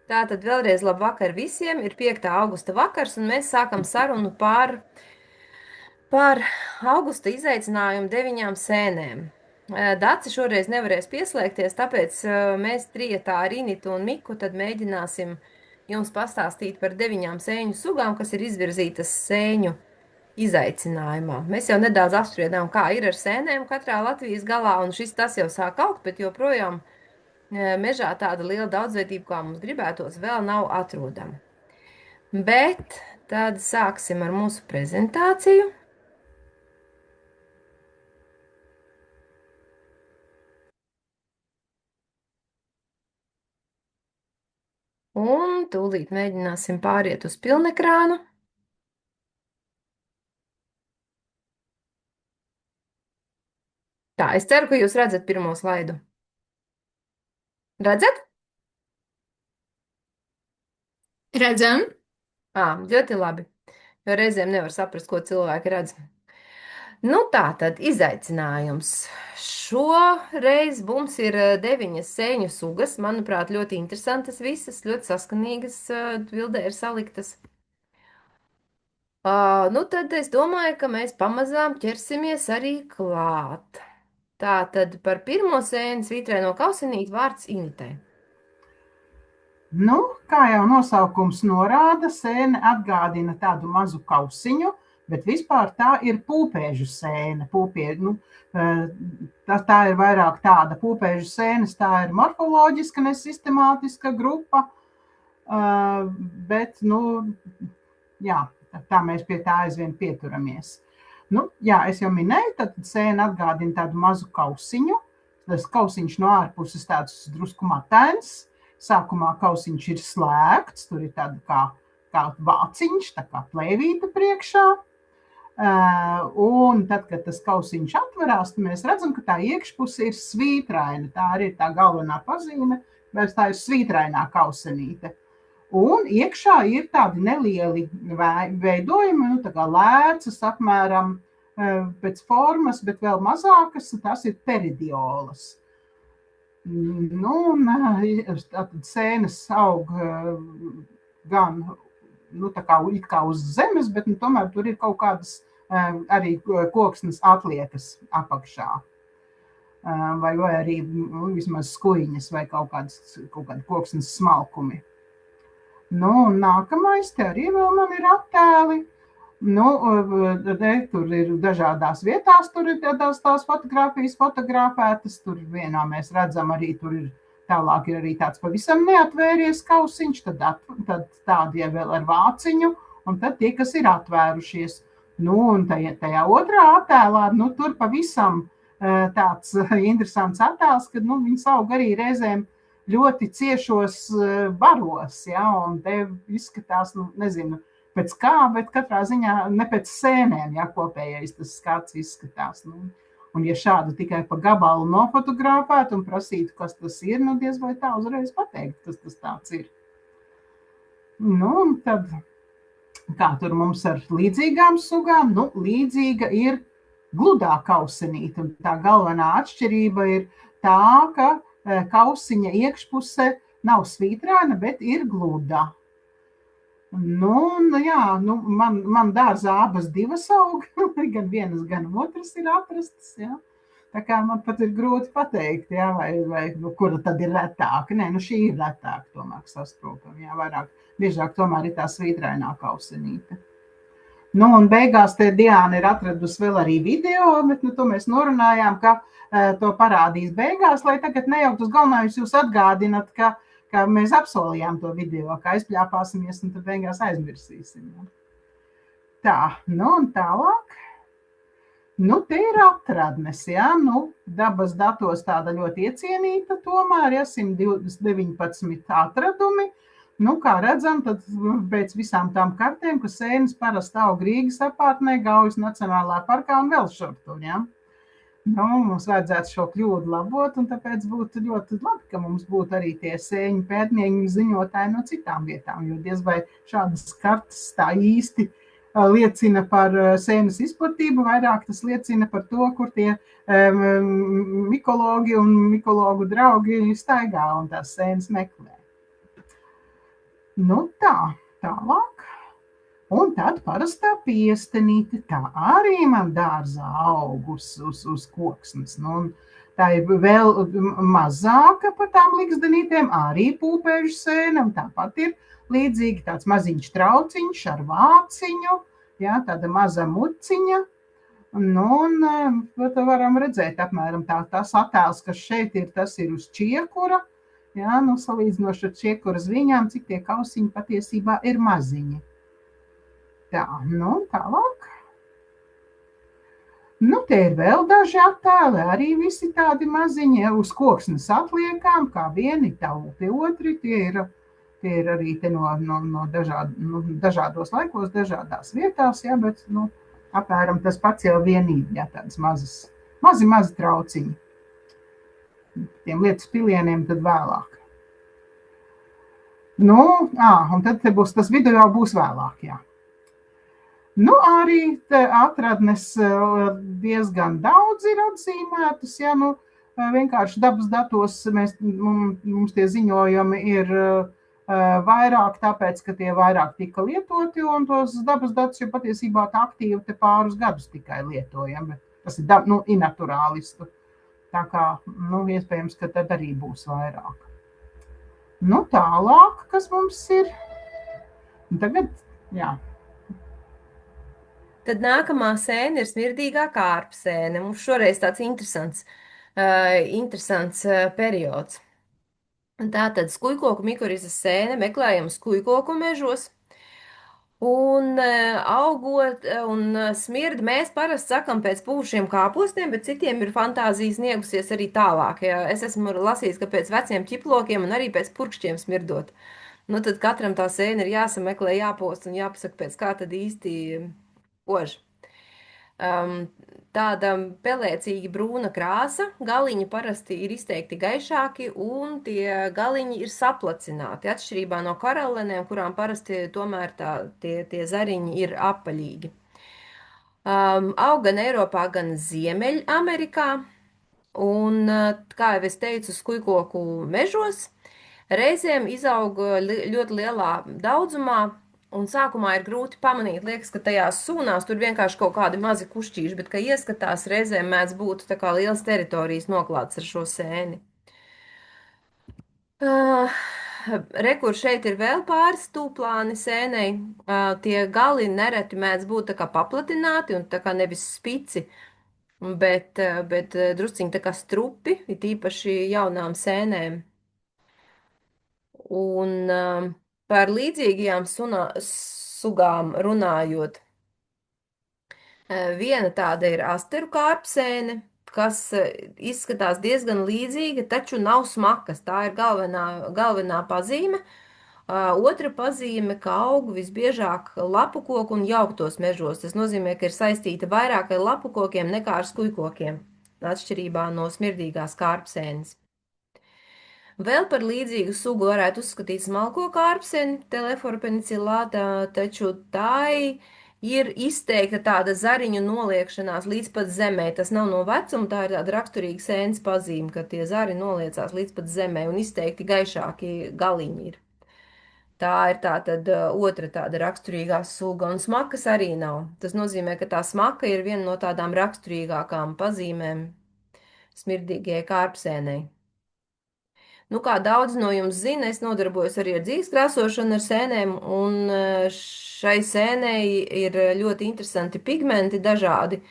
Tātad vēlreiz labvakar visiem. Ir 5. augusta vakars, un mēs sākam sarunu par augusta izaicinājumu 9 sēnēm. Daci šoreiz nevarēs pieslēgties, tāpēc mēs trietā ar Initu un Miku tad mēģināsim jums pastāstīt par 9 sēņu sugām, kas ir izvirzītas sēņu izaicinājumā. Mēs jau nedaudz apspriedām, kā ir ar sēnēm katrā Latvijas galā, un šis tas jau sāk augt, bet joprojām mežā tāda liela daudzveidība, kā mums gribētos, vēl nav atrodama. Bet tad sāksim ar mūsu prezentāciju. Un tūlīt mēģināsim pāriet uz pilnekrānu. Tā, es ceru, ka jūs redzat pirmo slaidu. Redzat? Redzam, Ļoti labi, jo reizēm nevar saprast, ko cilvēki redz. Nu tā tad izaicinājums. Šoreiz mums ir 9 sēņu sugas, manuprāt, ļoti interesantas visas, ļoti saskanīgas, bildē ir saliktas. Nu tad es domāju, ka mēs pamazām ķersimies arī klāt. Tā tad par pirmo sēnu svītrēno kausinīti vārds Initei. Nu, kā jau nosaukums norāda, sēne atgādina tādu mazu kausiņu, bet vispār tā ir pūpēžu sēne. Tā ir vairāk tāda pūpēžu sēnes, tā ir morfoloģiska, nesistemātiska grupa, bet, jā, tā mēs pie tā aizvien pieturamies. Jā, es jau minēju, tad sēne atgādina tādu mazu kausiņu. Tas kausiņš no ārpuses tāds drusku matains. Sākumā kausiņš ir slēgts, tur ir tāda kā vāciņš, tā kā plēvīta priekšā. Un tad, kad tas kausiņš atverās, mēs redzam, ka tā iekšpuse ir svītraina. Tā arī ir tā galvenā pazīme, bet tā ir svītrainā kausenīte. Un iekšā ir tādi nelieli veidojumi, tā kā lēcas apmēram pēc formas, bet vēl mazākas, tas ir peridiolas. Tātad sēnes aug gan tā kā it kā uz zemes, bet tomēr tur ir kaut kādas arī koksnes atliekas apakšā. Vai arī vismaz skuiņas vai kaut kādi koksnes smalkumi. Nākamais te arī vēl man ir attēli. Tur ir dažādās vietās, tur ir tās fotogrāfijas fotografētas, tur vienā mēs redzam arī, tur ir tālāk ir arī tāds pavisam neatvēries kausiņš, tad tādi jau vēl ar vāciņu, un tad tie, kas ir atvērušies. Un tajā otrā attēlā, tur pavisam tāds interesants attēls, kad viņas aug arī reizēm ļoti ciešos baros, ja, un te izskatās, nezinu, pēc kā, bet katrā ziņā ne pēc sēnēm, ja kopējais tas skats izskatās. Un ja šādu tikai pa gabalu nofotografētu un prasītu, kas tas ir, diez vai tā uzreiz pateikt, kas tas tāds ir. Un tad, kā tur mums ar līdzīgām sugām, līdzīga ir gludā kausenīte, un tā galvenā atšķirība ir tā, ka kausiņa iekšpuse nav svītraina, bet ir gluda. Man dārzā abas divas aug, gan vienas, gan otras ir atrastas, ja. Tā kā man pat ir grūti pateikt, ja, vai kura tad ir retāka. Nē, šī ir retāka tomēr sastropama, ja, biežāk tomēr ir tā svītrainā kausenīte. Un beigās te Diāna ir atradusi vēl arī video, bet to mēs norunājām, ka to parādīs beigās, lai tagad nejauktos galvenais jūs atgādināt, ka mēs apsolījām to video, kā aizpļāpāsimies un tad beigās aizmirsīsim. Tā, un tālāk. Te ir atradnes, ja, dabas datos tāda ļoti iecienīta tomēr, ja, 119 atradumi. Kā redzam, tad pēc visām tām kartēm, ka sēnes parasti aug Rīgas apkārtnē, Gaujas Nacionālā parkā un vēl šur tur, ja. Mums vajadzētu šo kļūdu labot, un tāpēc būtu ļoti labi, ka mums būtu arī tie sēņu pētnieki ziņotāji no citām vietām, jo diez vai šādas kartas tā īsti liecina par sēnes izplatību, vairāk tas liecina par to, kur tie mikologi un mikologu draugi staigā un tās sēnes meklē. Nu tā, tālāk. Un tad parastā piestenīte, tā arī man dārzā aug uz koksnes. Nu, un tā ir vēl mazāka par tām ligzdenītēm, arī pūpēžu sēne, un tāpat ir līdzīgi tāds maziņš trauciņš ar vāciņu, jā, tāda maza muciņa. Nu, un varam redzēt apmēram tas attēls, kas šeit ir, tas ir uz čiekura. Jā, nu, salīdzinoši ar čiekura zviņām, cik tie kausiņi patiesībā ir maziņi. Tā, nu, tālāk. Nu, te ir vēl daži attēli, arī visi tādi maziņi, uz koksnes atliekām, kā vieni taupi otri, tie ir arī te no dažādos laikos, dažādās vietās, jā, bet, nu, apmēram tas pats jau vienība, jā, tādas mazi trauciņi. Tiem lietas pilieniem tad vēlāk. Nu, un tad te būs, tas video jau būs vēlāk, jā. Nu, arī atradnes diezgan daudz ir atzīmētas, ja, nu, vienkārši dabas datos mums tie ziņojumi ir vairāk, tāpēc, ka tie vairāk tika lietoti, un tos dabas datus jau patiesībā tā aktīvi te pārus gadus tikai lietojam, bet tas ir, nu, inaturālistu, tā kā, nu, iespējams, ka tad arī būs vairāk. Nu, tālāk, kas mums ir, tagad, jā. Tad nākamā sēne ir smirdīgā kārpsēne. Mums šoreiz tāds interesants periods. Tātad skujkoku mikorizes sēne meklējam skujkoku mežos. Un augot un smird mēs parasti sakam pēc pūšiem kāpostiem, bet citiem ir fantāzija sniegusies arī tālāk. Ja? Es esmu lasījis, ka pēc veciem ķiplokiem un arī pēc purkšķiem smirdot. Nu, tad katram tā sēne ir jāsameklē, jāpost un jāpasaka, pēc kā tad īsti kož. Tāda pelēcīgi brūna krāsa, galiņi parasti ir izteikti gaišāki un tie galiņi ir saplacināti, atšķirībā no karallenēm, kurām parasti tomēr tie zariņi ir apaļīgi. Aug gan Eiropā, gan Ziemeļamerikā, un, kā jau es teicu, skujkoku mežos, reizēm izaug ļoti lielā daudzumā, un sākumā ir grūti pamanīt, liekas, ka tajās sūnās tur vienkārši kaut kādi mazi kušķīši, bet, ka ieskatās, reizēm mēdz būt tā kā liels teritorijas noklāts ar šo sēni. Rekur šeit ir vēl pāris stūplāni sēnei. Tie gali nereti mēdz būt tā kā paplatināti un tā kā nevis spici, bet drusciņi tā kā strupi, it īpaši jaunām sēnēm. Un par līdzīgajām sugām runājot, viena tāda ir asteru kārpsēne, kas izskatās diezgan līdzīga, taču nav smakas. Tā ir galvenā pazīme. Otra pazīme, ka aug visbiežāk lapu koku un jauktos mežos. Tas nozīmē, ka ir saistīta vairāk ar lapu kokiem nekā ar skujkokiem, atšķirībā no smirdīgās kārpsēnes. Vēl par līdzīgu sugu varētu uzskatīt smalko kārpseni, Telephora penicillata, taču tai ir izteikta tāda zariņu noliekšanās līdz pat zemē. Tas nav no vecuma, tā ir tāda raksturīga sēnes pazīme, ka tie zari noliecās līdz pat zemē un izteikti gaišāki galiņi ir. Tā ir tātad otra tāda raksturīgā suga, un smakas arī nav. Tas nozīmē, ka tā smaka ir viena no tādām raksturīgākām pazīmēm smirdīgajai kārpsēnei. Nu, kā daudz no jums zina, es nodarbojos arī ar dzīves krāsošanu ar sēnēm, un šai sēnei ir ļoti interesanti pigmenti dažādi,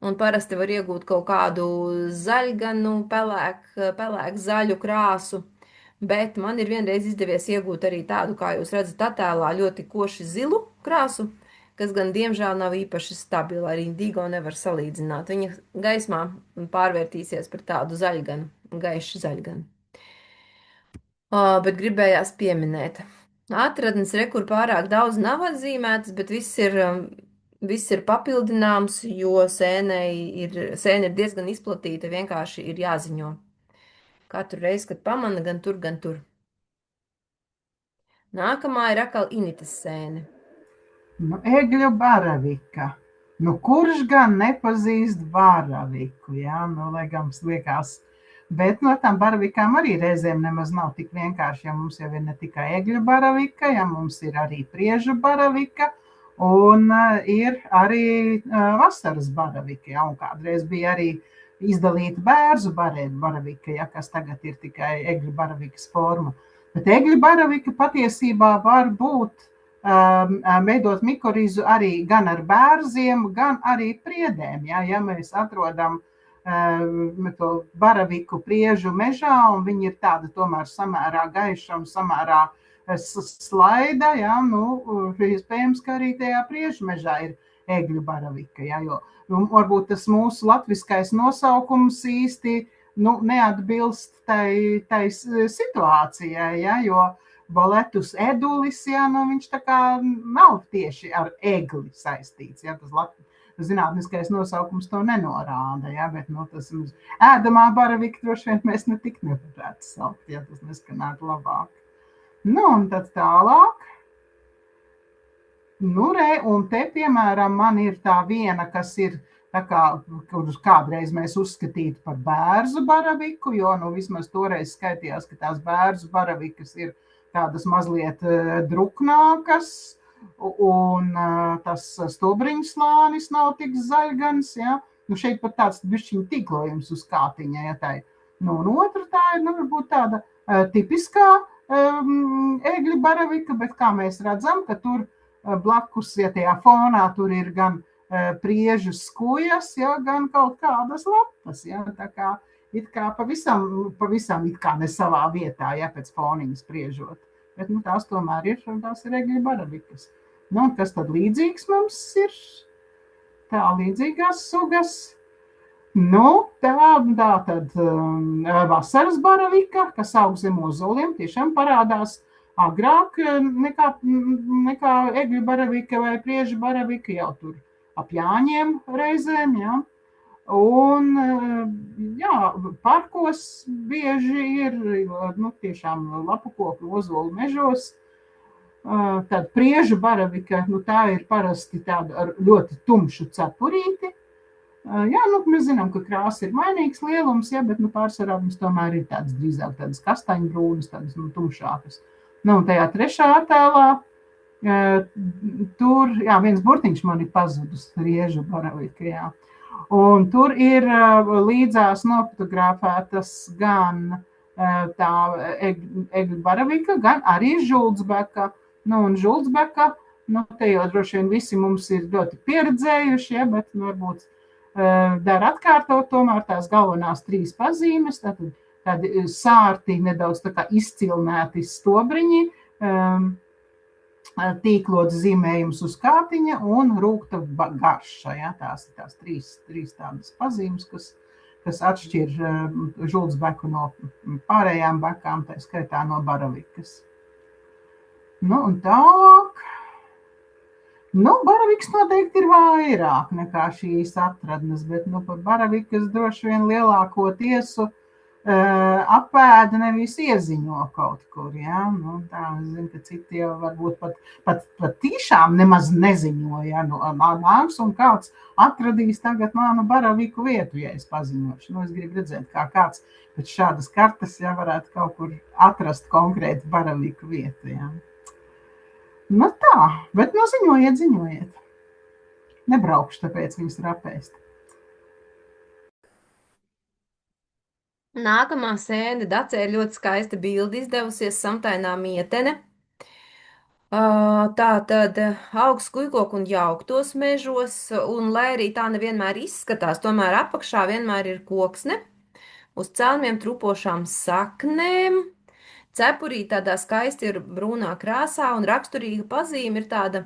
un parasti var iegūt kaut kādu zaļganu, pelēku zaļu krāsu, bet man ir vienreiz izdevies iegūt arī tādu, kā jūs redzat attēlā, ļoti koši zilu krāsu, kas gan diemžēl nav īpaši stabila, arī indigo nevar salīdzināt. Viņa gaismā pārvērtīsies par tādu zaļganu, gaišu zaļganu. Bet gribējās pieminēt. Atradnes rekur pārāk daudz nav atzīmētas, bet viss ir papildināms, jo sēne ir diezgan izplatīta, vienkārši ir jāziņo. Katru reizi, kad pamana, gan tur, gan tur. Nākamā ir atkal initas sēne. Nu, egļu baravika. Nu, kurš gan nepazīst baraviku, jā? Nu, lai gan liekas Bet no tām baravikām arī reizēm nemaz nav tik vienkārši. Ja mums jau ir ne tikai egļu baravika, ja mums ir arī priežu baravika un ir arī vasaras baravika. Ja, un kādreiz bija arī izdalīta bērzu baravika, ja, kas tagad ir tikai egļu baravikas forma. Bet egļu baravika patiesībā var būt veidot mikorizu arī gan ar bērziem, gan arī priedēm. Ja mēs atrodam to baraviku priežu mežā, un viņi ir tāda tomēr samērā gaiša un samērā slaida, ja, iespējams, ka arī tajā priežu mežā ir egļu baravika, ja, jo varbūt tas mūsu latviskais nosaukums īsti neatbilst tai situācijai, ja, jo boletus edulis, ja, viņš tā kā nav tieši ar egli saistīts, ja, tas zinātniskais nosaukums to nenorāda, ja, bet tas ēdamā baravika droši vien mēs netik nevarētu saukt, ja tas neskanētu labāk. Un tad tālāk. Un te, piemēram, man ir tā viena, kas ir kurus kādreiz mēs uzskatītu par bērzu baraviku, jo vismaz toreiz skaitījās, ka tās bērzu baravikas ir tādas mazliet druknākas, un tas stobriņu slānis nav tik zaļgans, ja. Šeit pat tāds bišķiņ tīklojums uz kātiņa, ja tai. Un otra tā ir, varbūt tāda tipiskā egļu baravika, bet kā mēs redzam, ka tur blakus, ja tajā fonā tur ir gan priežu skujas, ja, gan kaut kādas lapas, ja, tā kā it kā pavisam it kā ne savā vietā, ja, pēc foniņas spriežot. Bet tās tomēr ir egļu baravikas. Kas tad līdzīgs mums ir? Tā, līdzīgās sugas. Tā tad vasaras baravika, kas aug zem ozoliem, tiešām parādās agrāk nekā egļu baravika vai priežu baravika, jau tur ap Jāņiem reizēm, ja. Un, jā, parkos bieži ir, tiešām lapu koku ozolu mežos. Tāda priežu baravika, tā ir parasti tāda ar ļoti tumšu cepurīti. Jā, mēs zinām, ka krāsa ir mainīgs lielums, ja, bet pārsvarā viņas tomēr ir tādas drīzāk tādas kastaņbrūnas, tādas tumšākas. Un tajā trešā attēlā tur, jā, viens burtiņš man ir pazudus, priežu baravika, jā. Un tur ir līdzās nofotografētas gan tā egļu baravika, gan arī žuldzbeka. Un žuldzbeka, te jau droši vien visi mums ir ļoti pieredzējuši, ja, bet varbūt dara atkārtot tomēr tās galvenās trīs pazīmes, tādi sārti, nedaudz tā kā izcilnēti stobriņi, tīklots zīmējums uz kātiņa un rūkta garša. Ja? Tās ir tās trīs tādas pazīmes, kas atšķir žuldzbeku no pārējām bekām, tā skaitā no baravikas. Un tālāk. Baravikas noteikti ir vairāk nekā šīs atradnes, bet par baravikas droši vien lielāko tiesu apēda nevis ieziņo kaut kur, ja? Tā, es zinu, ka citi jau varbūt pat tiešām nemaz neziņo, ja? Nāks un kāds atradīs tagad manu baraviku vietu, ja es paziņošu. Es gribu redzēt, kā kāds pēc šādas kartes, ja varētu kaut kur atrast konkrētu baraviku vietu, ja? Tā, bet ziņojiet. Nebraukšu, tāpēc viņas ir apēst. Nākamā sēne Dacē ir ļoti skaista bilde izdevusies, samtainā mietene. Tā tad aug skujkoku un jauktos mežos, un lai arī tā nevienmēr izskatās, tomēr apakšā vienmēr ir koksne, uz celmiem trupošām saknēm. Cepurī tādā skaisti ir brūnā krāsā, un raksturīga pazīme ir tāda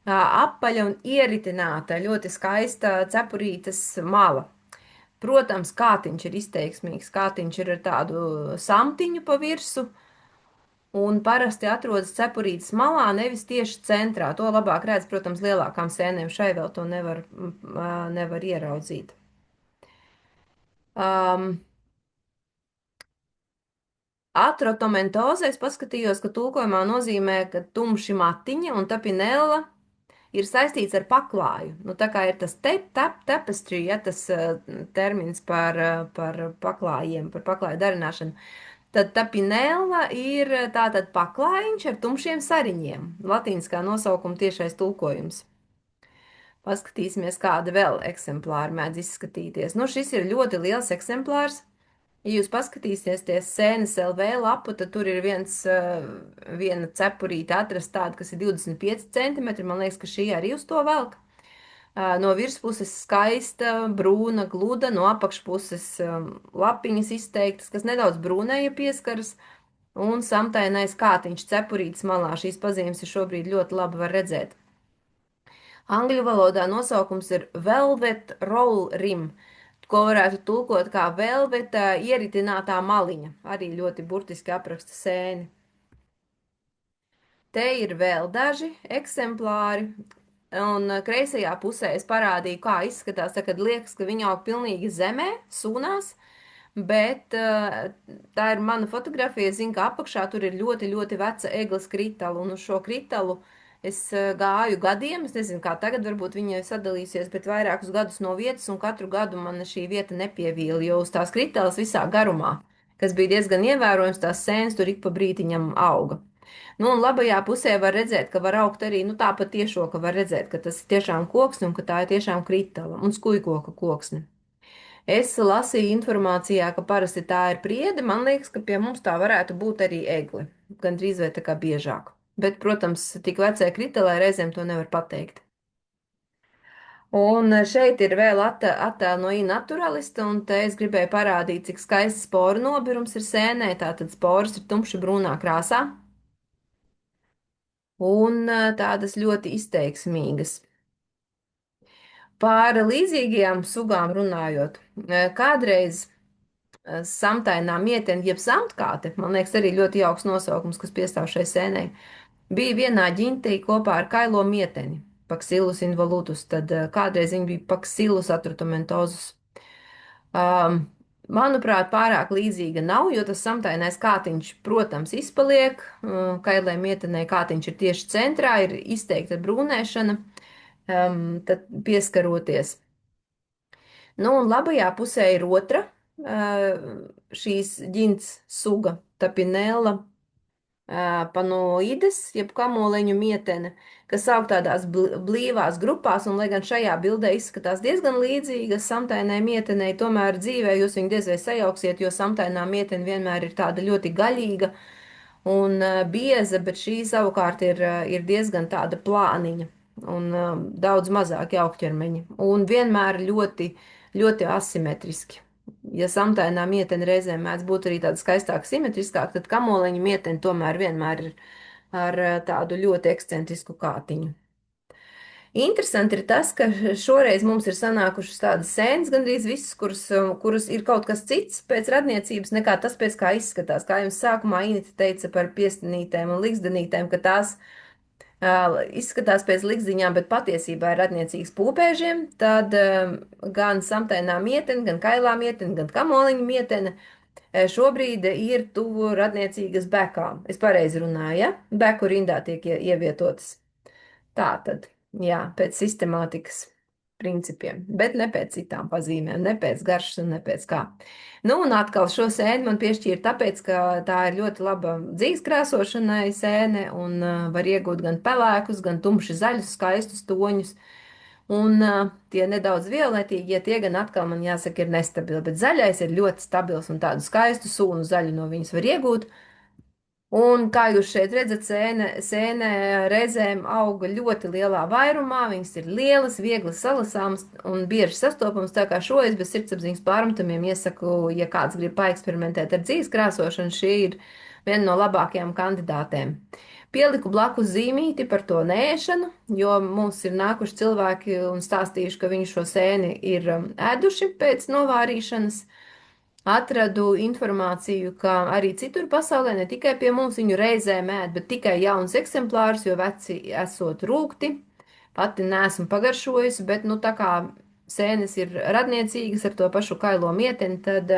apaļa un ieritināta, ļoti skaista cepurītes mala. Protams, kātiņš ir izteiksmīgs, kātiņš ir ar tādu samtiņu pa virsu, un parasti atrodas cepurītes malā, nevis tieši centrā. To labāk redz, protams, lielākām sēnēm, šai vēl to nevar ieraudzīt. Atrotomentozē es paskatījos, ka tulkojumā nozīmē, ka tumši matiņa un tapinella ir saistīts ar paklāju. Nu, tā kā ir tas tapestry, ja tas termins par paklājiem, par paklāju darināšanu, tad tapinēla ir tātad paklājiņš ar tumšiem sariņiem. Latīniskā nosaukuma tiešais tulkojums. Paskatīsimies, kāda vēl eksemplāra mēdz izskatīties. Nu, šis ir ļoti liels eksemplārs. Ja jūs paskatīsieties sēnes LV lapu, tad tur ir viena cepurīte atrasta tāda, kas ir 25 centimetri. Man liekas, ka šī arī uz to velk. No virspuses skaista, brūna, gluda, no apakšpuses lapiņas izteiktas, kas nedaudz brūnēja pieskaras, un samtainais kātiņš cepurītes malā. Šīs pazīmes ir šobrīd ļoti labi var redzēt. Angļu valodā nosaukums ir Velvet Roll Rim, ko varētu tulkot kā velveta ieritinātā maliņa. Arī ļoti burtiski apraksta sēni. Te ir vēl daži eksemplāri, un kreisajā pusē es parādīju, kā izskatās, tā, kad liekas, ka viņa aug pilnīgi zemē, sūnās, bet tā ir mana fotografija. Es zinu, ka apakšā tur ir ļoti, ļoti veca eglis kritalu, un uz šo kritalu es gāju gadiem. Es nezinu, kā tagad varbūt viņa ir sadalījusies, bet vairākus gadus no vietas, un katru gadu man šī vieta nepievīla, jo uz tās kritalas visā garumā, kas bija diezgan ievērojams, tās sēnes tur ik pa brītiņam auga. Nu, un labajā pusē var redzēt, ka var augt arī, nu, tāpat tiešo, ka var redzēt, ka tas ir tiešām koksne un ka tā ir tiešām kritala un skujkoka koksne. Es lasīju informācijā, ka parasti tā ir priede. Man liekas, ka pie mums tā varētu būt arī egle. Gan drīz vai tā kā biežāk. Bet, protams, tik vecai kritalai reizēm to nevar pateikt. Un šeit ir vēl attēli no iNaturalista, un te es gribēju parādīt, cik skaists sporu nobirums ir sēnē. Tātad sporas ir tumši brūnā krāsā un tādas ļoti izteiksmīgas. Par līdzīgajām sugām runājot, kādreiz samtainā mietene, jeb samtkāte, man liekas, arī ļoti jauks nosaukums, kas piestāv šai sēnei, bija vienā ģintī kopā ar kailo mieteni, Paxillus involutus, tad kādreiz viņa bija Paxillus atraumentozus. Manuprāt, pārāk līdzīga nav, jo tas samtainais kātiņš, protams, izpaliek. Kailē mietenē kātiņš ir tieši centrā, ir izteikta brūnēšana, tad pieskaroties. Nu, un labajā pusē ir otra šīs ģints suga, tapinēla panoides, jeb kamoleņu mietene, kas aug tādās blīvās grupās, un lai gan šajā bildē izskatās diezgan līdzīga samtainai mietenei, tomēr dzīvē jūs viņu diez vai sajauksiet, jo samtainā mietene vienmēr ir tāda ļoti gaļīga un bieza, bet šī savukārt ir diezgan tāda plāniņa un daudz mazāk augķermeņa, un vienmēr ļoti, ļoti asimetriski. Ja samtainā mietene reizēm mēdz būt arī tāda skaistāka, simetriskāka, tad kamoleņa mietene tomēr vienmēr ir ar tādu ļoti ekscentrisku kātiņu. Interesanti ir tas, ka šoreiz mums ir sanākušas tādas sēnes, gandrīz visas, kuras ir kaut kas cits pēc radniecības, nekā tas, pēc kā izskatās. Kā jums sākumā Inita teica par piestenītēm un liksdenītēm, ka tās izskatās pēc likziņām, bet patiesībā ir radniecīgas pūpēžiem, tad gan samtainā mietene, gan kailā mietene, gan kamoliņa mietene šobrīd ir tuvu radniecīgas bekām. Es pareizi runāju, ja? Beku rindā tiek ievietotas. Tā tad, jā, pēc sistemātikas principiem, bet ne pēc citām pazīmēm, ne pēc garšas un ne pēc kā. Nu, un atkal šo sēni man piešķīra tāpēc, ka tā ir ļoti laba dzīves krāsošanai sēne un var iegūt gan pelēkus, gan tumši zaļus, skaistus toņus. Un tie nedaudz violetīgie, tie gan atkal man jāsaka ir nestabili, bet zaļais ir ļoti stabils un tādu skaistu sūnu zaļu no viņas var iegūt. Un kā jūs šeit redzat, sēne reizēm auga ļoti lielā vairumā, viņas ir lielas, viegli salasāmas un bieži sastopamas, tā kā šo es bez sirdsapziņas pārmetumiem iesaku, ja kāds grib paeksperimentēt ar dzīves krāsošanu, šī ir viena no labākajām kandidātēm. Pieliku blakus zīmīti par to nēšanu, jo mums ir nākuši cilvēki un stāstījuši, ka viņi šo sēni ir ēduši pēc novārīšanas. Atradu informāciju, ka arī citur pasaulē, ne tikai pie mums viņu reizēm ēd, bet tikai jauns eksemplārs, jo veci esot rūgti. Pati neesmu pagaršojusi, bet, nu, tā kā sēnes ir radniecīgas ar to pašu kailo mieteni, tad,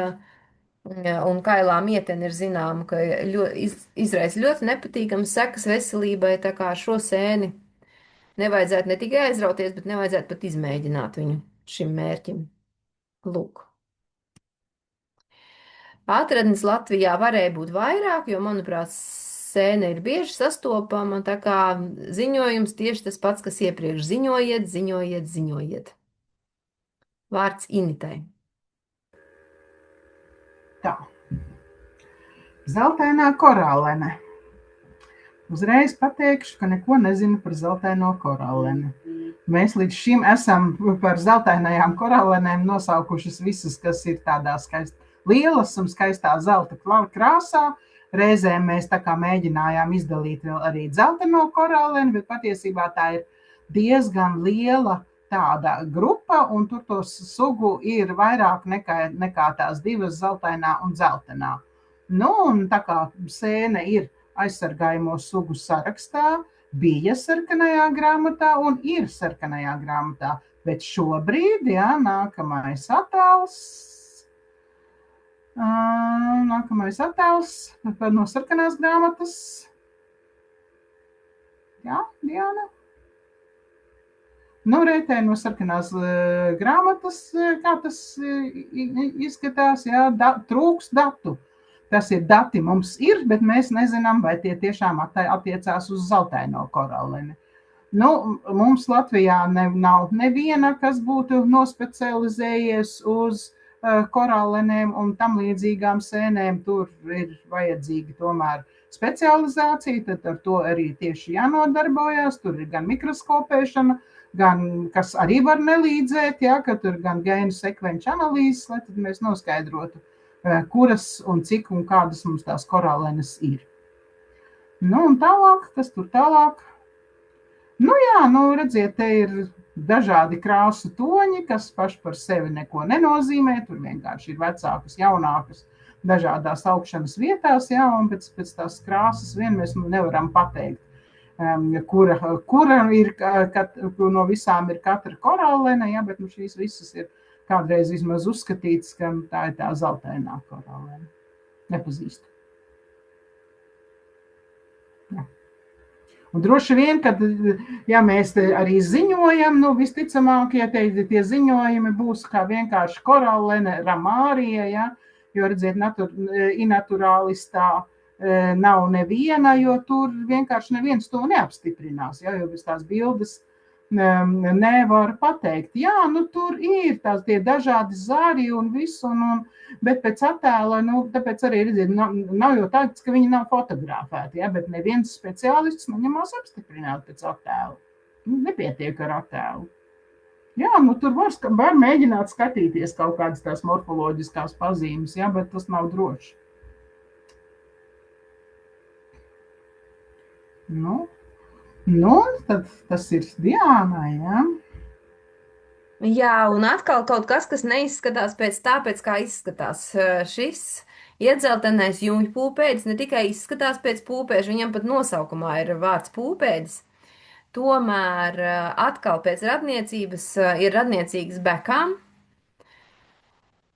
un kailā mieteni ir zināma, ka izraisa ļoti nepatīkamas sekas veselībai, tā kā šo sēni Nevajadzētu ne tikai aizrauties, bet nevajadzētu pat izmēģināt viņu šim mērķim. Lūk. Atradnes Latvijā varēja būt vairāk, jo, manuprāt, sēne ir bieži sastopama, tā kā ziņojums tieši tas pats, kas iepriekš ziņojiet, ziņojiet, ziņojiet. Vārds Initai. Tā. Zeltainā korālene. Uzreiz pateikšu, ka neko nezinu par zeltaino korāleni. Mēs līdz šim esam par zeltainajām korālenēm nosaukušas visas, kas ir tādā lielas un skaistā zelta krāsā. Reizēm mēs tā kā mēģinājām izdalīt vēl arī zeltaino korāleni, bet patiesībā tā ir diezgan liela tāda grupa, un tur to sugu ir vairāk nekā tās divas, zeltainā un dzeltenā. Nu, un tā kā sēne ir aizsargājamo sugu sarakstā, bija sarkanajā grāmatā un ir sarkanajā grāmatā, bet šobrīd, jā, nākamais attēls no sarkanās grāmatas. Jā, Diana? Nu, reitē no sarkanās grāmatas, kā tas izskatās, jā, trūks datu. Tas ir dati mums ir, bet mēs nezinām, vai tie tiešām attiecās uz zeltaino korāleni. Nu, mums Latvijā nav neviena, kas būtu nospecializējies uz korālenēm un tam līdzīgām sēnēm. Tur ir vajadzīga tomēr specializācija, tad ar to arī tieši jānodarbojas. Tur ir gan mikroskopēšana, gan, kas arī var nelīdzēt, ja, ka tur gan gēnu sekvenču analīzes, lai tad mēs noskaidrotu, kuras un cik un kādas mums tās korālenes ir. Nu, un tālāk, kas tur tālāk? Nu, jā, redziet, te ir dažādi krāsu toņi, kas paši par sevi neko nenozīmē, tur vienkārši ir vecākas, jaunākas, dažādās augšanas vietās, jā, un pēc tās krāsas vien mēs nevaram pateikt, kura ir, no visām ir katra korālene, jā, bet šīs visas ir kādreiz vismaz uzskatīts, ka tā ir tā zeltainā korālene. Nepazīstu. Jā. Un droši vien, kad ja mēs arī ziņojam, visticamāk, ja tie ziņojumi būs kā vienkārši korālene ramārija, ja, jo, redziet, inaturālistā nav neviena, jo tur vienkārši neviens to neapstiprinās, ja, jo bez tās bildes nevar pateikt. Jā, tur ir tie dažādi zari un visu, bet pēc attēla, tāpēc arī, redziet, nav jau tāds, ka viņi nav fotografēti, ja, bet neviens speciālists neņemās apstiprināt pēc attēla. Nepietiek ar attēlu. Jā, tur var mēģināt skatīties kaut kādas tās morfoloģiskās pazīmes, ja, bet tas nav droši. Tad tas ir Diānai, jā. Jā, un atkal kaut kas neizskatās pēc kā izskatās šis iedzeltenais juņpūpēdis, ne tikai izskatās pēc pūpēža, viņam pat nosaukumā ir vārds pūpēdis. Tomēr atkal pēc radniecības ir radniecīgas bekām.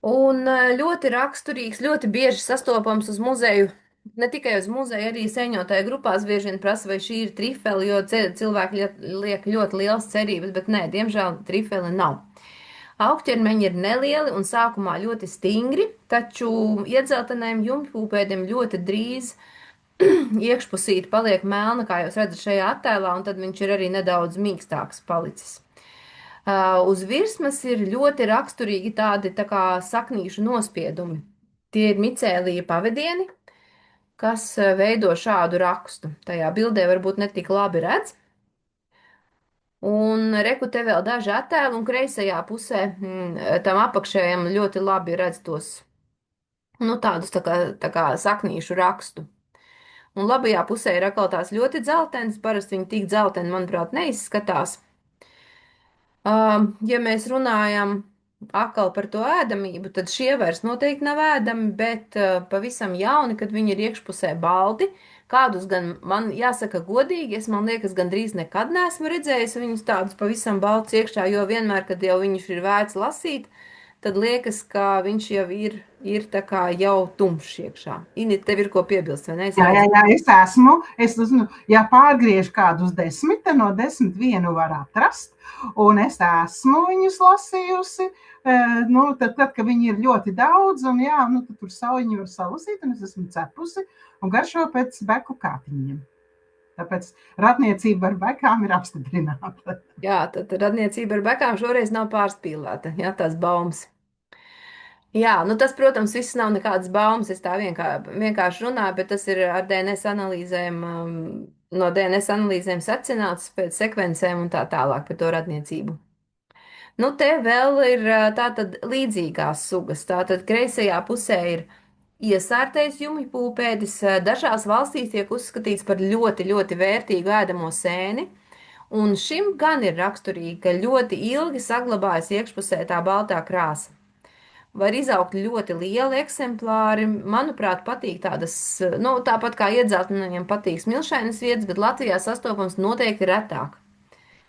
Un ļoti raksturīgs, ļoti bieži sastopams uz muzeju, ne tikai uz muzeju, arī sēņotāju grupās bieži vien prasa, vai šī ir trifele, jo cilvēki liek ļoti lielas cerības, bet nē, diemžēl trifele nav. Augķermeņi ir nelieli un sākumā ļoti stingri, taču iedzeltenajiem jumpūpēdiem ļoti drīz iekšpusīte paliek melna, kā jūs redzat šajā attēlā, un tad viņš ir arī nedaudz mīkstāks palicis. Uz virsmas ir ļoti raksturīgi tādi tā kā saknīšu nospiedumi. Tie ir micēlija pavadieni, kas veido šādu rakstu. Tajā bildē varbūt netik labi redz. Un reku te vēl daži attēli, un kreisajā pusē tam apakšējam ļoti labi redz tos, tādus tā kā saknīšu rakstu. Un labajā pusē ir atkal tās ļoti dzeltenas, parasti viņi tik dzelteni, manuprāt, neizskatās. Ja mēs runājam atkal par to ēdamību, tad šie vairs noteikti nav ēdami, bet pavisam jauni, kad viņi ir iekšpusē balti. Kādus gan, man jāsaka godīgi, man liekas, gandrīz nekad neesmu redzējis viņus tādus pavisam baltus iekšā, jo vienmēr, kad jau viņus ir vērts lasīt, tad liekas, ka viņš jau ir tā kā jau tumšs iekšā. Init, tev ir ko piebilst, vai ne? Es esmu, ja pārgriež kādu uz 10, no 10 vienu var atrast, un es esmu viņus lasījusi, tad, kad viņi ir ļoti daudz, un jā, tad tur sauļiņi var salasīt, un es esmu cepusi, un garšo pēc beku kātiņiem. Tāpēc radniecība ar bekām ir apstiprināta. Jā, tad radniecība ar bekām šoreiz nav pārspīlēta, jā, tās baumas. Jā, tas, protams, viss nav nekādas baumas, es tā vienkārši runāju, bet tas ir ar DNS analīzēm, no DNS analīzēm secināts pēc sekvencēm un tā tālāk par to radniecību. Te vēl ir tātad līdzīgās sugas, tātad kreisajā pusē ir iesārtais jumjpūpēdis, dažās valstīs tiek uzskatīts par ļoti, ļoti vērtīgu ēdamo sēni, un šim gan ir raksturīgi, ka ļoti ilgi saglabājas iekšpusē tā baltā krāsa. Var izaugt ļoti lieli eksemplāri, manuprāt, patīk tādas, tāpat kā iedzeltenajiem patīk smilšainas vietas, bet Latvijā sastopams noteikti retāk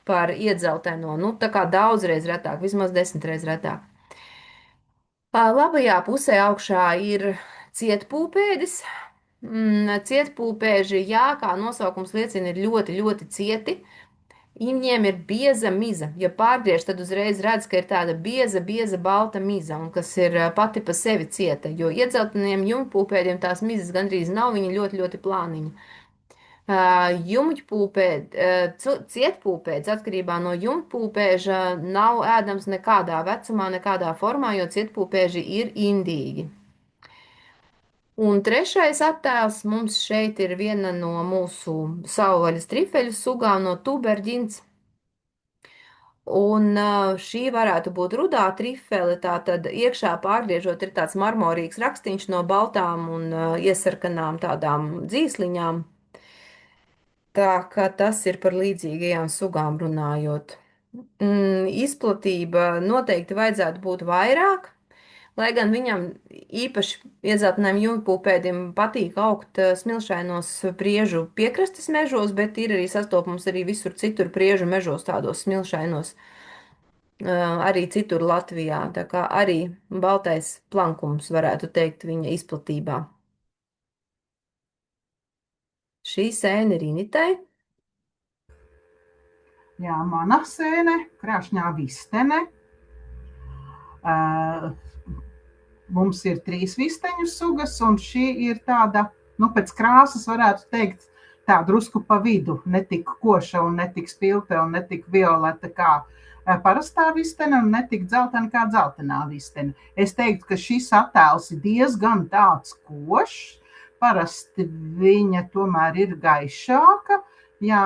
par iedzelteno, tā kā daudzreiz retāk, vismaz 10 reiz retāk. Labajā pusē augšā ir cietpūpēdis. Cietpūpēži, jā, kā nosaukums liecina, ir ļoti, ļoti cieti. Viņiem ir bieza miza. Ja pārgriež, tad uzreiz redz, ka ir tāda bieza balta miza, un kas ir pati pa sevi cieta, jo iedzelteniem jumjpūpēdiem tās mizas gandrīz nav, viņi ļoti, ļoti plāniņi. Cietpūpēdis atkarībā no jumjpūpēža nav ēdams nekādā vecumā, nekādā formā, jo cietpūpēži ir indīgi. Un trešais attēls mums šeit ir viena no mūsu savvaļas trifeļu sugām no tuberģins. Un šī varētu būt rudā trifele, tātad iekšā pārgriežot ir tāds marmorīgs rakstīns no baltām un iesarkanām tādām dzīsliņām. Tā kā tas ir par līdzīgajām sugām runājot. Izplatība noteikti vajadzētu būt vairāk, lai gan viņam īpaši iedzeltenajam jumjpūpēdim patīk augt smilšainos priežu piekrastes mežos, bet ir arī sastopams arī visur citur priežu mežos tādos smilšainos, arī citur Latvijā. Tā kā arī baltais plankums varētu teikt viņa izplatībā. Šī sēne ir Initai. Jā, mana sēne, krāšņā vistene. Mums ir 3 visteņu sugas, un šī ir tāda, pēc krāsas varētu teikt, tā drusku pa vidu, netik koša un netik spilta un netik violeta kā parastā vistene un netik dzeltena kā dzeltenā vistene. Es teiktu, ka šis attēls ir diezgan tāds košs. Parasti viņa tomēr ir gaišāka, jā,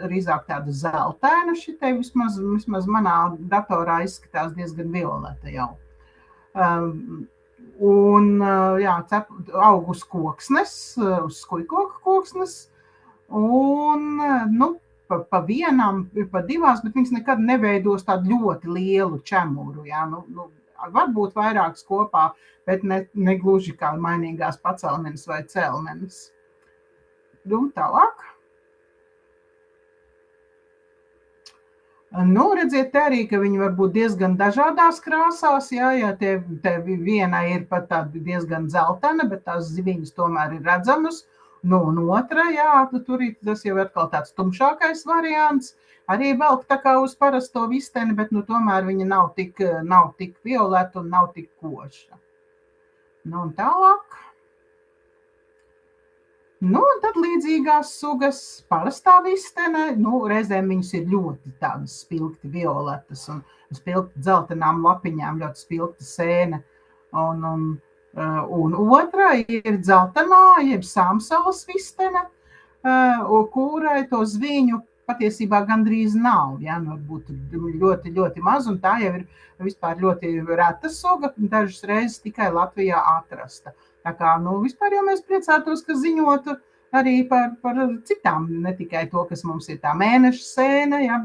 rīzāk tāda zeltaina, šitai vismaz manā datorā izskatās diezgan violeta jau. Jā, aug uz koksnes, uz skujkoka koksnes, un, pa vienam, pa divās, bet viņas nekad neveidos tādu ļoti lielu čemuru, jā, varbūt vairākas kopā, bet ne gluži kā mainīgās pacelmenes vai celmenes. Tālāk. Redziet, te arī, ka viņi var būt diezgan dažādās krāsās, jā, te viena ir pat tāda diezgan zeltena, bet tās ziviņas tomēr ir redzamas. Un otra, jā, tas jau atkal tāds tumšākais variants. Arī velk tā kā uz parasto visteni, bet tomēr viņa nav tik violeta un nav tik koša. Un tālāk. Tad līdzīgās sugas parastā vistene, reizēm viņas ir ļoti tādas spilgti violetas un spilgti dzeltenām lapiņām, ļoti spilgta sēne. Un otra ir dzeltenā, jeb Sāmsalas vistene, kurai to zviņu patiesībā gandrīz nav, jā, varbūt ļoti, ļoti maz, un tā jau ir vispār ļoti reta suga, dažas reizes tikai Latvijā atrasta. Tā kā, vispār jau mēs priecātos, ka ziņotu arī par citām, ne tikai to, kas mums ir tā mēneša sēne, jā,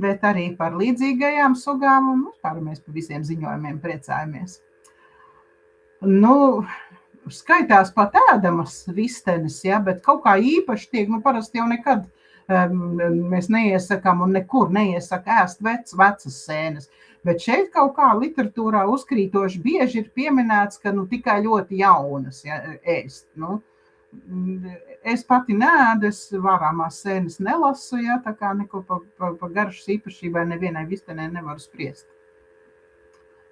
bet arī par līdzīgajām sugām, un vispār mēs par visiem ziņojumiem priecājamies. Skaitās pat ēdamas vistenes, jā, bet kaut kā īpaši tiek, parasti jau nekad Mēs neiesakām un nekur neiesaka ēst vecas sēnes. Bet šeit kaut kā literatūrā uzkrītoši bieži ir pieminēts, ka tikai ļoti jaunas ēst. Es pati neēdu, es vārāmās sēnes nelasu, tā kā neko pa garšas īpašībai nevienai vistenē nevaru spriest.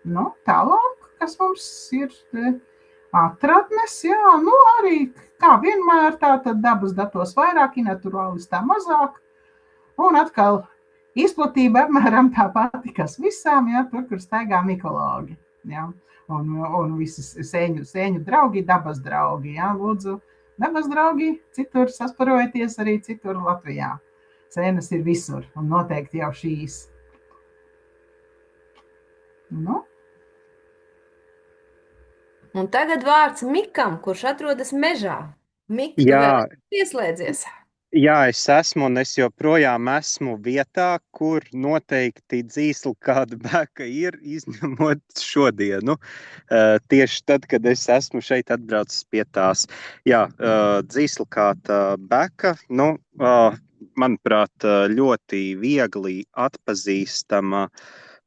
Tālāk, kas mums ir atradnes, arī kā vienmēr, tātad dabas datos vairāk, naturālistā mazāk, un atkal izplatība apmēram tā pati, kas visām, tur, kur staigā mikologi, un visi sēņu draugi, dabas draugi, lūdzu, dabas draugi, citur sasparojieties arī citur Latvijā. Sēnes ir visur, un noteikti jau šīs. Un tagad vārds Mikam, kurš atrodas mežā. Mik, tu Jā, vēl pieslēdzies? jā, es esmu un es joprojām esmu vietā, kur noteikti dzīslkāda beka ir, izņemot šodienu. Tieši tad, kad es esmu šeit atbraucis pie tās. Jā, dzīslkāda beka, manuprāt, ļoti viegli atpazīstama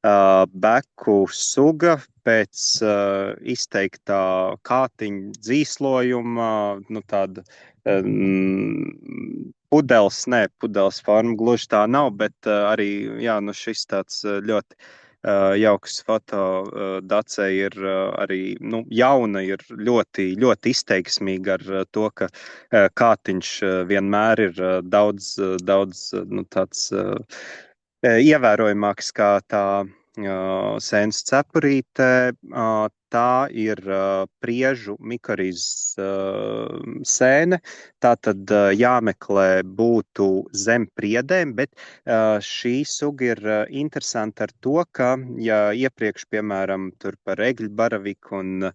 beku suga pēc izteiktā kātiņa dzīslojuma, tāda pudeles forma gluži tā nav, bet arī, šis tāds ļoti jauks foto Dacei ir arī, jauna, ir ļoti, ļoti izteiksmīga ar to, ka kātiņš vienmēr ir daudz, tāds ievērojamāks kā tā sēnes cepurīte. Tā ir priežu mikorīzes sēne. Tā tad jāmeklē būtu zem priedēm, bet šī suga ir interesanta ar to, ka, ja iepriekš, piemēram, tur par egļu baraviku un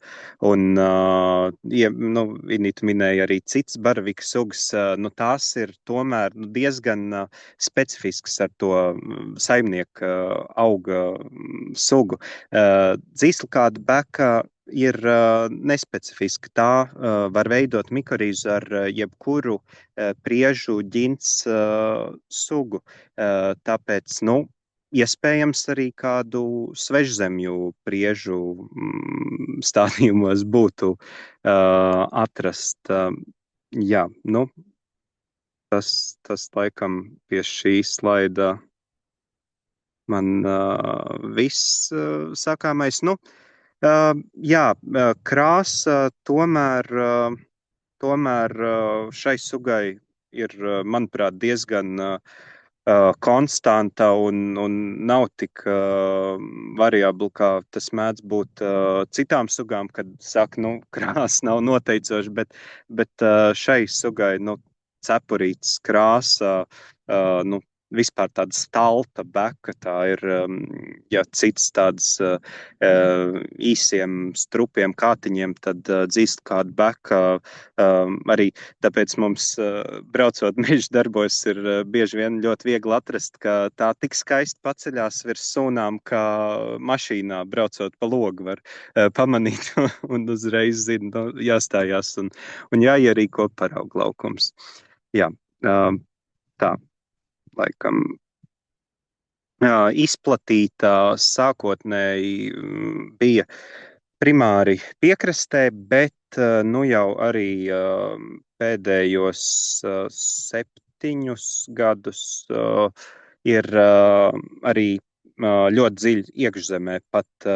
Inita minēja arī citas baravika sugas, tās ir tomēr diezgan specifiskas ar to saimnieku auga sugu. Dzīslkāda beka ir nespecifiska. Tā var veidot mikorīzu ar jebkuru priežu ģints sugu. Tāpēc, iespējams arī kādu svežzemju priežu stādījumos būtu atrast. Jā, tas laikam pie šī slaida man viss sakāmais. Krāsa tomēr šai sugai ir, manuprāt, diezgan konstanta un nav tik variabla, kā tas mēdz būt citām sugām, kad saka, krāsa nav noteicoša, bet šai sugai, cepurītes krāsa, vispār tāda stalta beka, tā ir, ja cits tāds īsiem strupiem kātiņiem, tad dzīslkāda beka arī, tāpēc mums braucot meža darbos ir bieži vien ļoti viegli atrast, ka tā tik skaisti paceļās virs sūnām, ka mašīnā braucot pa logu var pamanīt un uzreiz zina, jāstājās un jāierīko parauglaukums. Jā, tā. Laikam izplatītā sākotnēji bija primāri piekrastē, bet jau arī pēdējos 7 gadus ir arī ļoti dziļi iekšzemē, pat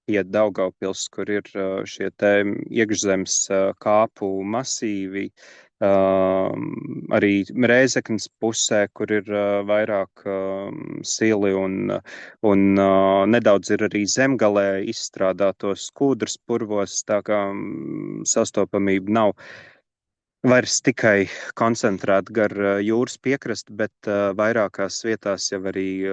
pie Daugavpils, kur ir šie te iekšzemes kāpu masīvi, arī Rēzeknes pusē, kur ir vairāk sili un nedaudz ir arī zemgalē izstrādātos skūdras purvos, tā kā sastopamība nav vairs tikai koncentrēta gar jūras piekrastu, bet vairākās vietās jau arī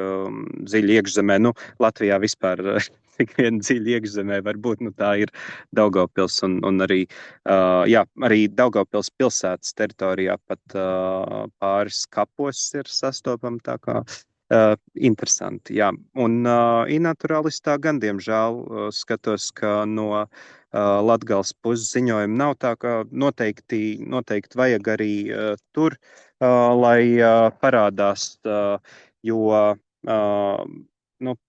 dziļi iekšzemē. Latvijā vispār tik vien dziļi iekšzemē var būt, tā ir Daugavpils un arī, arī Daugavpils pilsētas teritorijā pat pāris kapos ir sastopama, tā kā Interesanti, jā. Un inaturālistā gan, diemžēl, skatos, ka no Latgales puses ziņojuma nav tā, ka noteikti vajag arī tur, lai parādās, jo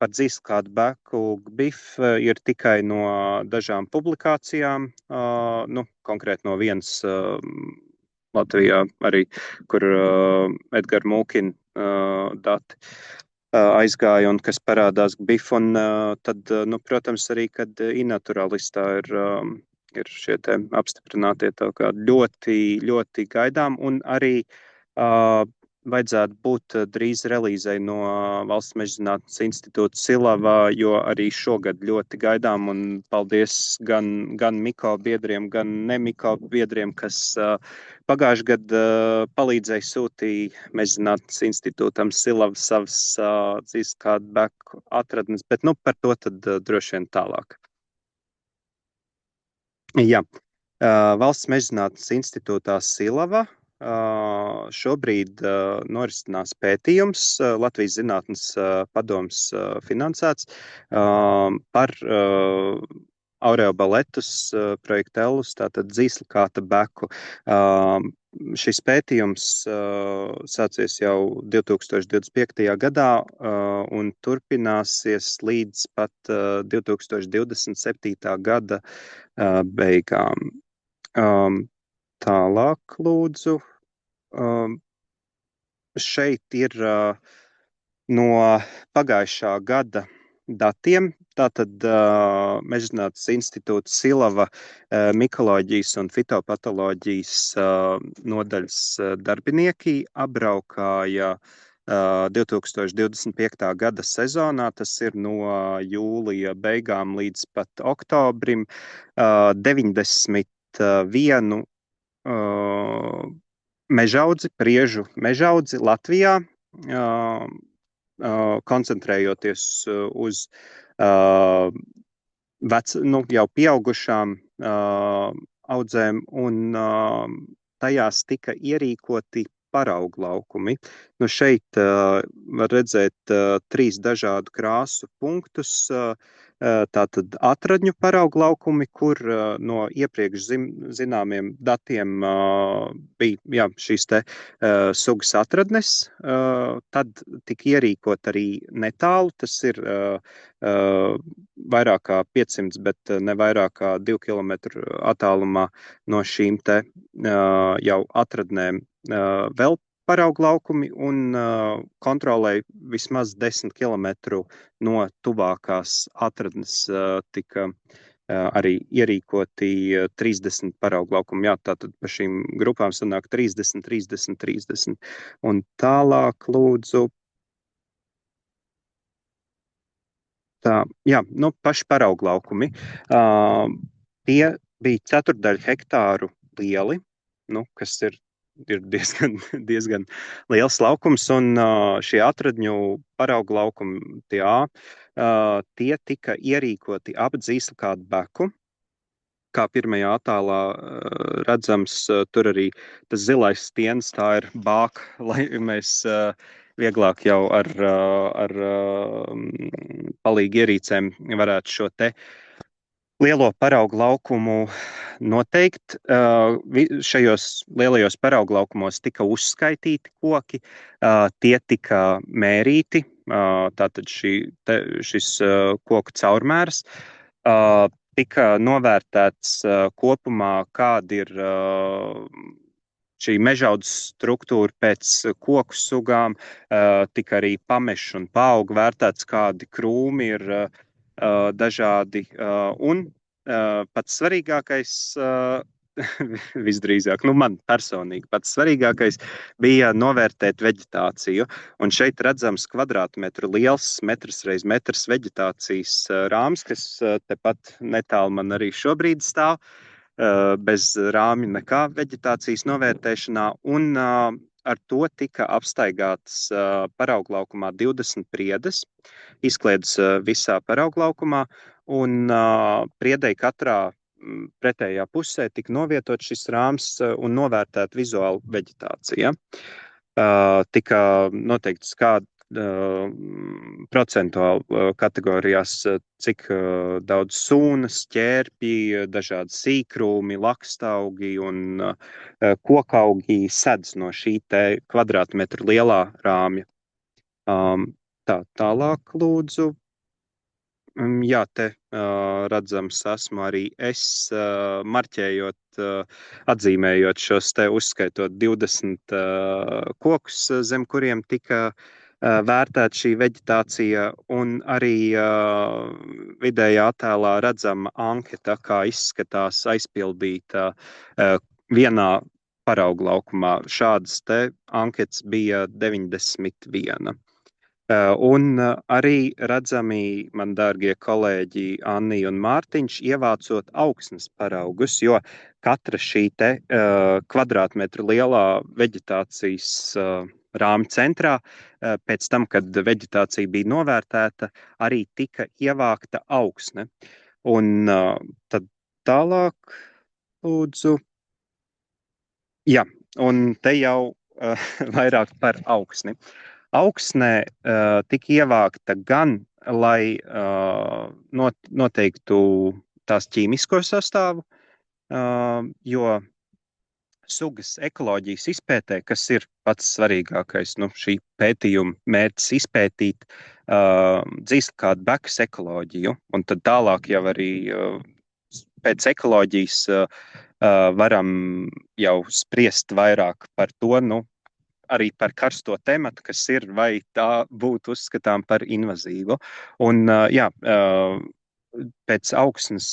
par dzīslkādu beku BIF ir tikai no dažām publikācijām, konkrēti no vienas Latvijā arī, kur Edgara Mulkina dati aizgāja un kas parādās BIF, un tad, protams, arī, kad inaturalistā ir šie te apstiprinātie tā kā ļoti, ļoti gaidām, un arī vajadzētu būt drīz relīzei no Valsts mežzinātnes institūta Silava, jo arī šogad ļoti gaidām, un paldies gan Miko biedriem, gan ne Miko biedriem, kas pagājuši gadu palīdzēja sūtīja Mežzinātnes institūtam Silava savas dzīslkādu beku atradnes, bet par to tad droši vien tālāk. Jā, Valsts mežzinātnes institūtā Silava šobrīd norisinās pētījums, Latvijas zinātnes padomes finansēts, par Aureobaletus projektu Ellus, tātad dzīslkāta beku. Šis pētījums sācies jau 2025. gadā un turpināsies līdz pat 2027. gada beigām. Tālāk, lūdzu. Šeit ir no pagājušā gada datiem. Tātad Mežzinātnes institūta Silava mikoloģijas un fitopatoloģijas nodaļas darbinieki apbraukāja 2025. gada sezonā, tas ir no jūlija beigām līdz pat oktobrim, 91 priežu mežaudzi Latvijā, koncentrējoties uz jau pieaugušām audzēm, un tajās tika ierīkoti parauglaukumi. Šeit var redzēt 3 dažādu krāsu punktus. Tātad atradņu parauglaukumi, kur no iepriekš zināmiem datiem bija šīs te sugas atradnes. Tad tika ierīkot arī netālu, tas ir vairāk kā 500, bet ne vairāk kā 2 kilometru attālumā no šīm te jau atradnēm vēl parauglaukumi, un kontrolēja vismaz 10 kilometru no tuvākās atradnes tika arī ierīkoti 30 parauglaukumi. Jā, tātad pa šīm grupām sanāk 30, 30, 30. Un tālāk, lūdzu. Paši parauglaukumi. Tie bija 1/4 hektāru lieli, kas ir diezgan liels laukums, un šie atradņu parauglaukumi tie tika ierīkoti ap dzīslkādu beku. Kā pirmajā attēlā redzams, tur arī tas zilais stiens, tā ir bāka, lai mēs vieglāk jau ar palīgu ierīcēm varētu šo te lielo parauglaukumu noteikt. Šajos lielajos parauglaukumos tika uzskaitīti koki, tie tika mērīti, tātad šis koku caurmērs, tika novērtēts kopumā, kāda ir šī mežaudzes struktūra pēc koku sugām, tika arī pamešu un paaugu vērtēts, kādi krūmi ir dažādi, un pats svarīgākais, visdrīzāk, man personīgi pats svarīgākais bija novērtēt veģetāciju, un šeit redzams kvadrātmetru liels metrs reiz metrs veģetācijas rāms, kas tepat netālu man arī šobrīd stāv, bez rāmja nekā veģetācijas novērtēšanā, un ar to tika apstaigātas parauglaukumā 20 priedes, izkliedes visā parauglaukumā, un priedei katrā pretējā pusē tika novietot šis rāms un novērtēt vizuālu veģetāciju. Tika noteikts, procentuāli kategorijās, cik daudz sūnas, ķērpji, dažādi sīkrūmi, lakstaugi un kokaugi sedz no šī te kvadrātmetru lielā rāmja. Tālāk lūdzu. Jā, te redzams esmu arī es, marķējot, atzīmējot šos te uzskaitot 20 kokus, zem kuriem tika vērtēta šī veģetācija, un arī vidējā attēlā redzama anketa, kā izskatās aizpildīta vienā parauglaukumā. Šādas te anketas bija 91. Un arī redzami, man dārgie kolēģi Anni un Mārtiņš, ievācot augsnes paraugus, jo katra šī te kvadrātmetru lielā veģetācijas rāmja centrā, pēc tam, kad veģetācija bija novērtēta, arī tika ievākta augsne. Un tad tālāk, lūdzu. Jā, un te jau vairāk par augsni. Augsnē tika ievākta gan, lai noteiktu tās ķīmisko sastāvu, jo sugas ekoloģijas izpētē, kas ir pats svarīgākais, šī pētījuma mērķis izpētīt dzīslakādu bekas ekoloģiju, un tad tālāk jau arī pēc ekoloģijas varam jau spriest vairāk par to, arī par karsto tematu, kas ir, vai tā būtu uzskatām par invazīvu. Un, jā, pēc augsnes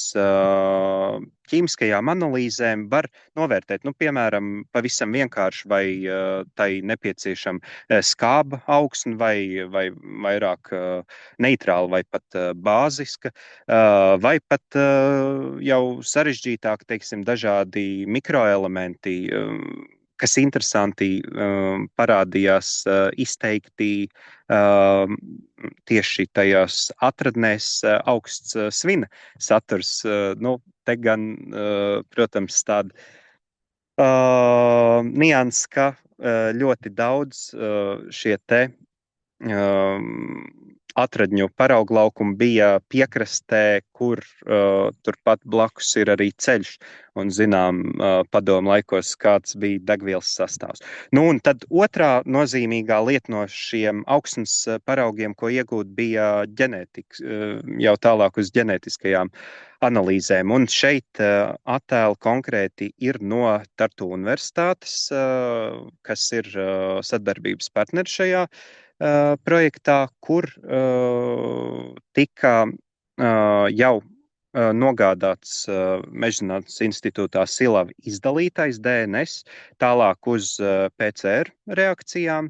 ķīmiskajām analīzēm var novērtēt, piemēram, pavisam vienkārši, vai tai nepieciešama skāba augsne, vai vairāk neitrāla, vai pat bāziska, vai pat jau sarežģītāk, teiksim, dažādi mikroelementi, kas interesanti parādījās izteikti tieši tajās atradnēs augsts svina saturs. Te gan, protams, tāda nians, ka ļoti daudz šie te atradņu parauglaukumi bija piekrastē, kur turpat blakus ir arī ceļš, un zinām padomu laikos, kāds bija degvielas sastāvs. Un tad otrā nozīmīgā lieta no šiem augsnes paraugiem, ko iegūt, bija ģenētika, jau tālāk uz ģenētiskajām analīzēm. Un šeit attēli konkrēti ir no Tartu Universitātes, kas ir sadarbības partneri šajā projektā, kur tika jau nogādāts Mežzinātnes institūtā Silava izdalītais DNS, tālāk uz PCR reakcijām,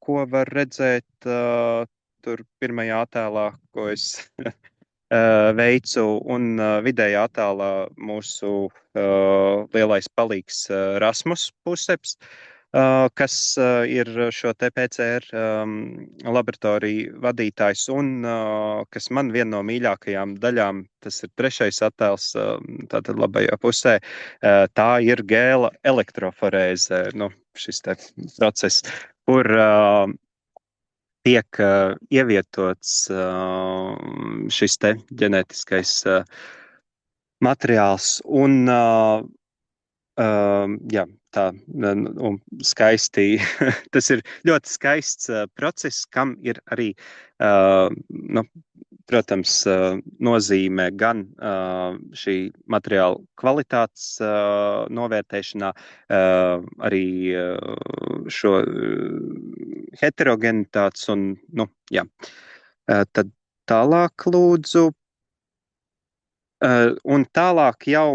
ko var redzēt tur pirmajā attēlā, ko es veicu, un vidējā attēlā mūsu lielais palīgs Rasmus Puseps, kas ir šo te PCR laboratoriju vadītājs, un kas man viena no mīļākajām daļām, tas ir trešais attēls, tātad labajā pusē, tā ir gēla elektroforēze, šis te process, kur tiek ievietots šis te ģenētiskais materiāls, un jā, tā skaisti, tas ir ļoti skaists process, kam ir arī, protams, nozīme gan šī materiāla kvalitātes novērtēšanā, arī šo heterogenitātes, un, jā. Tad tālāk lūdzu, un tālāk jau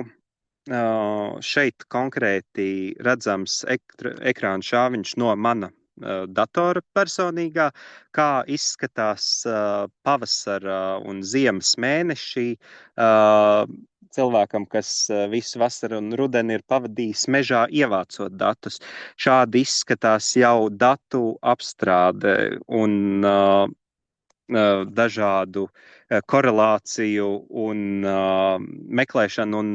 šeit konkrēti redzams ekrāna šāviņš no mana datora personīgā, kā izskatās pavasara un ziemas mēneši cilvēkam, kas visu vasaru un rudeni ir pavadījis mežā ievācot datus. Šādi izskatās jau datu apstrāde, un dažādu korelāciju un meklēšanu, un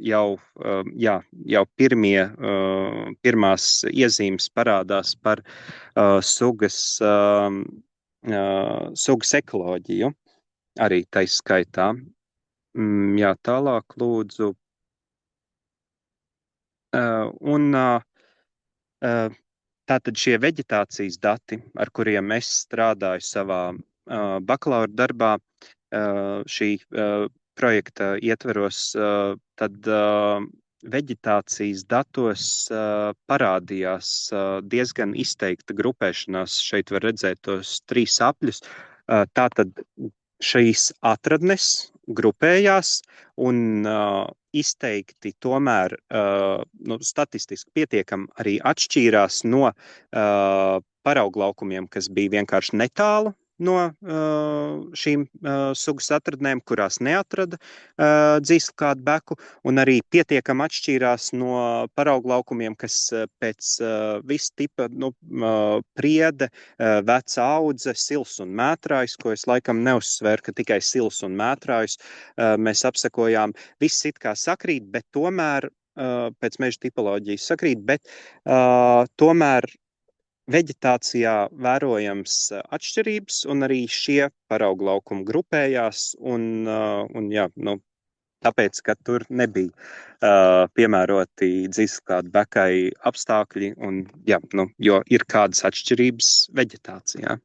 jau pirmās iezīmes parādās par sugas ekoloģiju, arī taisa skaitā. Jā, tālāk lūdzu. Tātad šie veģetācijas dati, ar kuriem es strādāju savā bakalaura darbā, šī projekta ietveros, tad veģetācijas datos parādījās diezgan izteikta grupēšanās. Šeit var redzēt tos 3 apļus. Tātad šīs atradnes grupējās un izteikti tomēr statistiski pietiekami arī atšķīrās no parauglaukumiem, kas bija vienkārši netālu no šīm sugas atradnēm, kurās neatrada dzīslkādu beku, un arī pietiekami atšķīrās no parauglaukumiem, kas pēc viss tipa priede, veca audze, sils un mētrājs, ko es laikam neuzsvēru, ka tikai sils un mētrājs mēs apsekojām. Viss it kā sakrīt, bet tomēr pēc meža tipoloģijas sakrīt, bet tomēr veģetācijā vērojams atšķirības, un arī šie parauglaukumi grupējās, un tāpēc, ka tur nebija piemēroti dzīslkādu bekai apstākļi, un jo ir kādas atšķirības veģetācijā.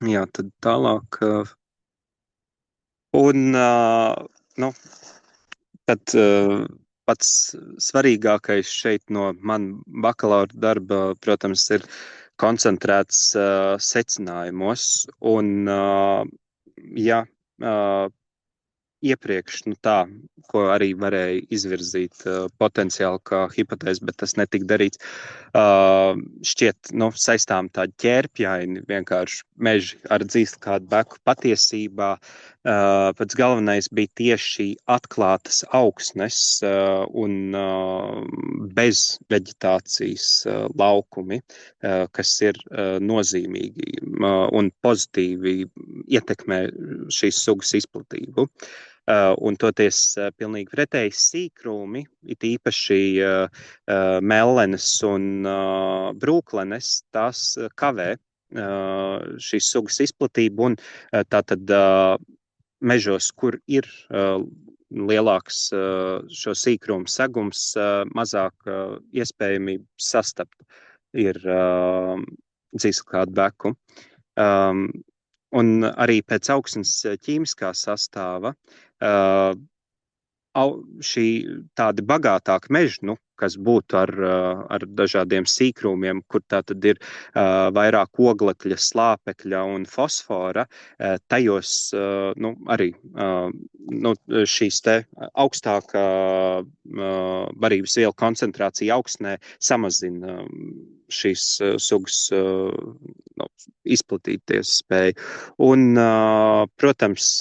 Jā, tad tālāk. Tad pats svarīgākais šeit no man bakalaura darba, protams, ir koncentrēts secinājumos, un iepriekš, ko arī varēja izvirzīt potenciāli kā hipotēzi, bet tas netika darīts. Šķiet, saistām tādi ķērpjaini vienkārši meži ar dzīslkādu beku. Patiesībā pats galvenais bija tieši atklātas augsnes un bez veģetācijas laukumi, kas ir nozīmīgi un pozitīvi ietekmē šīs sugas izplatību. Un toties pilnīgi pretēji sīkrūmi, it īpaši mellenes un brūklenes, tās kavē šīs sugas izplatību, un tātad mežos, kur ir lielāks šo sīkrumu segums, mazāk iespējamība sastapt ir dzīslkādu beku. Un arī pēc augsnes ķīmiskā sastāva šī tādi bagātāki meži, kas būtu ar dažādiem sīkrūmiem, kur tā tad ir vairāk oglekļa, slāpekļa un fosfora, tajos arī šīs te augstākā barības vielu koncentrācija augsnē samazina šīs sugas izplatīties spēju. Un, protams,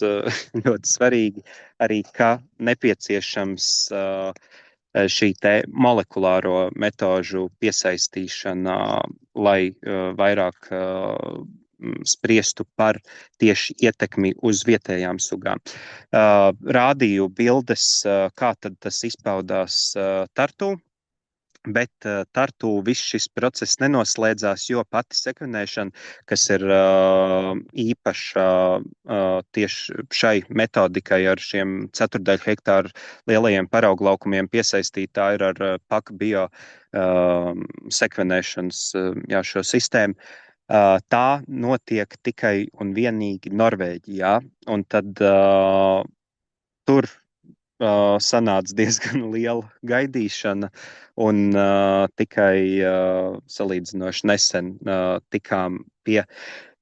ļoti svarīgi arī, ka nepieciešams šī te molekulāro metožu piesaistīšana, lai vairāk spriestu par tieši ietekmi uz vietējām sugām. Rādīju bildes, kā tad tas izpaudās Tartu, bet Tartu viss šis process nenoslēdzās, jo pati sekvenēšana, kas ir īpaša tieši šai metodikai ar šiem 1/4 hektāru lielajiem parauglaukumiem piesaistītā ir ar PAK bio sekvenēšanas šo sistēmu. Tā notiek tikai un vienīgi Norvēģijā, un tad tur sanāca diezgan liela gaidīšana, un tikai salīdzinoši nesen tikām pie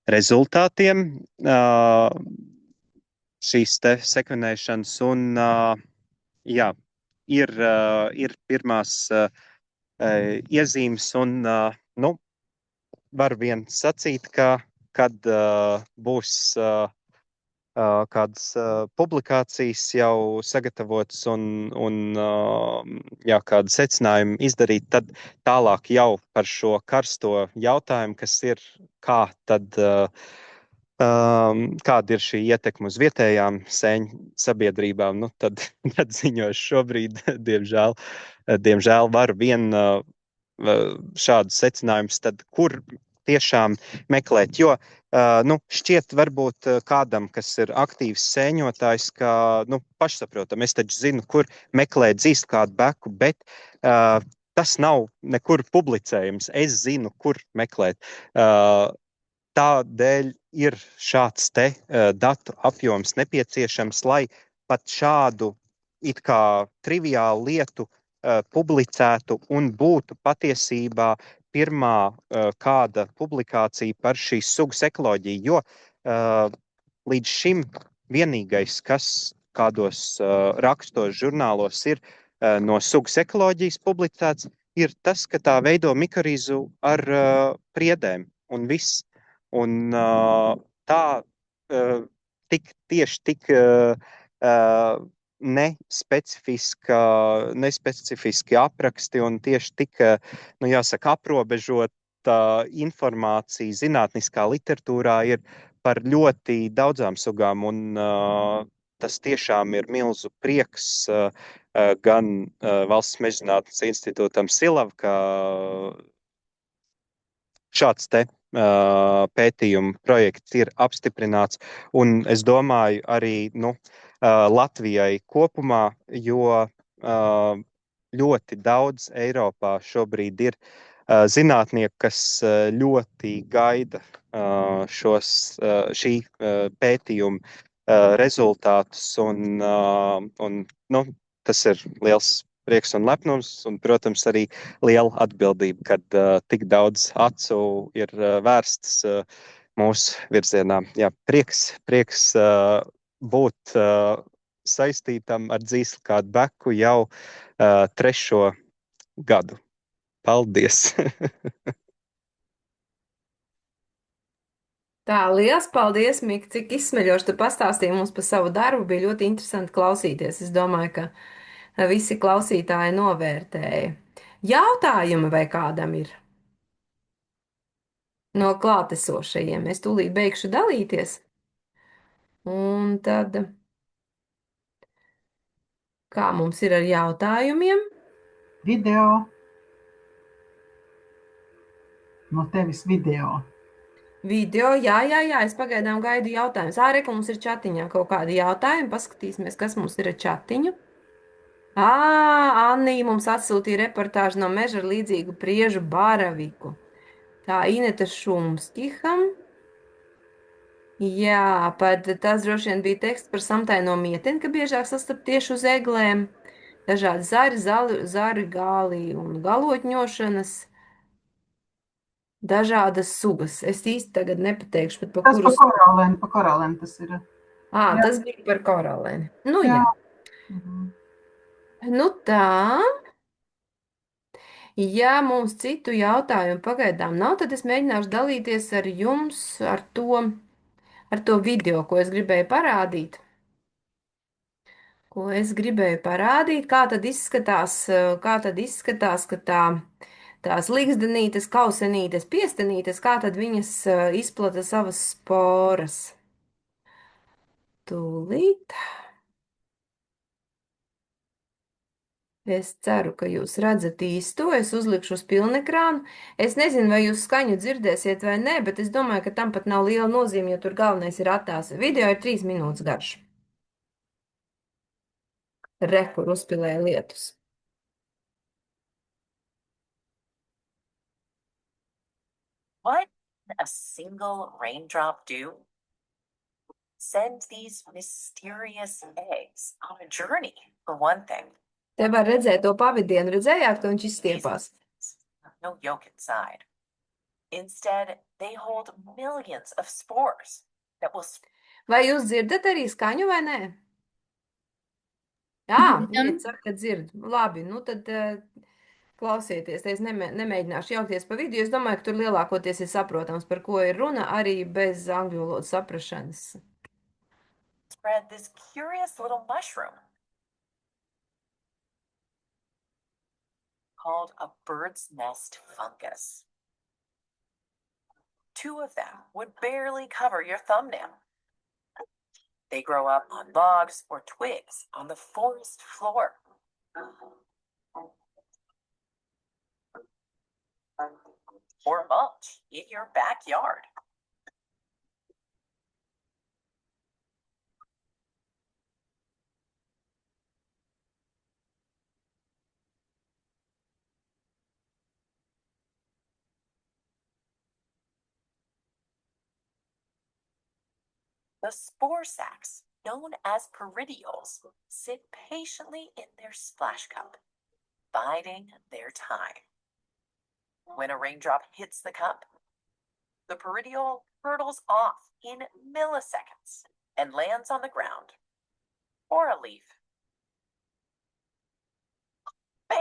rezultātiem šīs te sekvenēšanas, un ir pirmās iezīmes, un var vien sacīt, ka kad būs kādas publikācijas jau sagatavotas un kādi secinājumi izdarīt, tad tālāk jau par šo karsto jautājumu, kas ir, kā tad kāda ir šī ietekme uz vietējām sēņu sabiedrībām, nu, tad ziņošu šobrīd, diemžēl varu šādus secinājumus, tad kur tiešām meklēt, jo nu, šķiet varbūt kādam, kas ir aktīvs sēņotājs, ka, nu, pašsaprotam, es taču zinu, kur meklēt dzīst kādu beku, bet tas nav nekur publicējums. Es zinu, kur meklēt. Tādēļ ir šāds te datu apjoms nepieciešams, lai pat šādu it kā triviālu lietu publicētu un būtu patiesībā pirmā kāda publikācija par šīs sugas ekoloģiju, jo līdz šim vienīgais, kas kādos rakstos, žurnālos ir no sugas ekoloģijas publicēts, ir tas, ka tā veido mikorīzu ar priedēm un viss. Un tā tieši tik nespecifiski apraksti un tieši tik, nu jāsaka, aprobežota informācija zinātniskā literatūrā ir par ļoti daudzām sugām, un tas tiešām ir milzu prieks gan Valsts mežzinātnes institūtam Silav, ka šāds te pētījuma projekts ir apstiprināts, un es domāju arī Latvijai kopumā, jo ļoti daudz Eiropā šobrīd ir zinātnieki, kas ļoti gaida šī pētījuma rezultātus, un tas ir liels prieks un lepnums, un, protams, arī liela atbildība, kad tik daudz acu ir vērstas mūsu virzienā. Jā, prieks būt saistītam ar dzīsli kādu beku jau 3. gadu. Paldies! Tā, liels paldies, Mika, cik izsmeļoši tu pastāstīji mums par savu darbu. Bija ļoti interesanti klausīties. Es domāju, ka visi klausītāji novērtēja. Jautājumi vai kādam ir no klātesošajiem? Es tūlīt beigšu dalīties. Un tad, kā mums ir ar jautājumiem? Video. No tevis video. Video, jā, es pagaidām gaidu jautājumus. Āreka, mums ir čatiņā kaut kādi jautājumi. Paskatīsimies, kas mums ir ar čatiņu. Annija mums atsūtīja reportāžu no meža ar līdzīgu priežu baraviku. Tā Ineta Šumskiham. Jā, pat tas droši vien bija teksts par samtaino mieteni, ka biežāk sastapt tieši uz eglēm. Dažādi zari, gāli un galotņošanas. Dažādas sugas. Es īsti tagad nepateikšu, bet Tas pa korālēm tas ir. Tas bija par korālēm. Nu, jā. Nu tā. Ja mums citu jautājumu pagaidām nav, tad es mēģināšu dalīties ar jums ar to video, ko es gribēju parādīt. Kā tad izskatās, ka tās ligzdenītes, kausenītes, piestenītes, kā tad viņas izplata savas sporas. Tūlīt. Es ceru, ka jūs redzat īsto. Es uzlikšu uz pilnekrānu. Es nezinu, vai jūs skaņu dzirdēsiet vai nē, bet es domāju, ka tam pat nav liela nozīme, jo tur galvenais ir attēls. Video ir 3 minūtes garš. Kur uzpilēja lietus. What can a single raindrop do? Send these mysterious eggs on a journey, for one thing. Te var redzēt to pavidienu. Redzējāt, ka viņš izstiepās? No yolk inside. Instead, they hold millions of spores that will. Vai jūs dzirdat arī skaņu vai nē? Jā, Iet saka, ka dzird. Labi, nu tad klausieties. Es nemēģināšu jaukties pa vidu. Es domāju, ka tur lielākoties ir saprotams, par ko ir runa, arī bez angļu valodas saprašanas. Spread this curious little mushroom called a bird's nest fungus. 2 of them would barely cover your thumbnail. They grow up on logs or twigs on the forest floor. Or mulch in your backyard. The spore sacs, known as peridioles, sit patiently in their splash cup, biding their time. When a raindrop hits the cup, the peridiole hurtles off in milliseconds and lands on the ground or a leaf. Bam!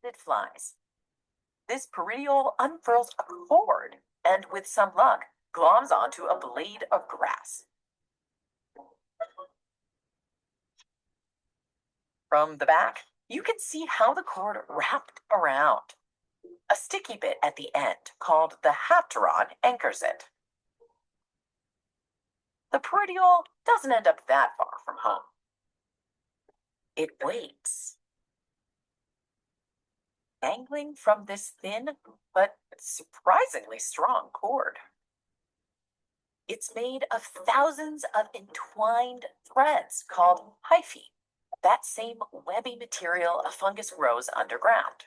It flies. This peridiole unfurls a cord and, with some luck, gloms onto a blade of grass. From the back, you can see how the cord wrapped around. A sticky bit at the end, called the hapteron, anchors it. The peridiole doesn't end up that far from home. It waits. Dangling from this thin but surprisingly strong cord. It's made of thousands of entwined threads called hyphae, that same webby material a fungus grows underground.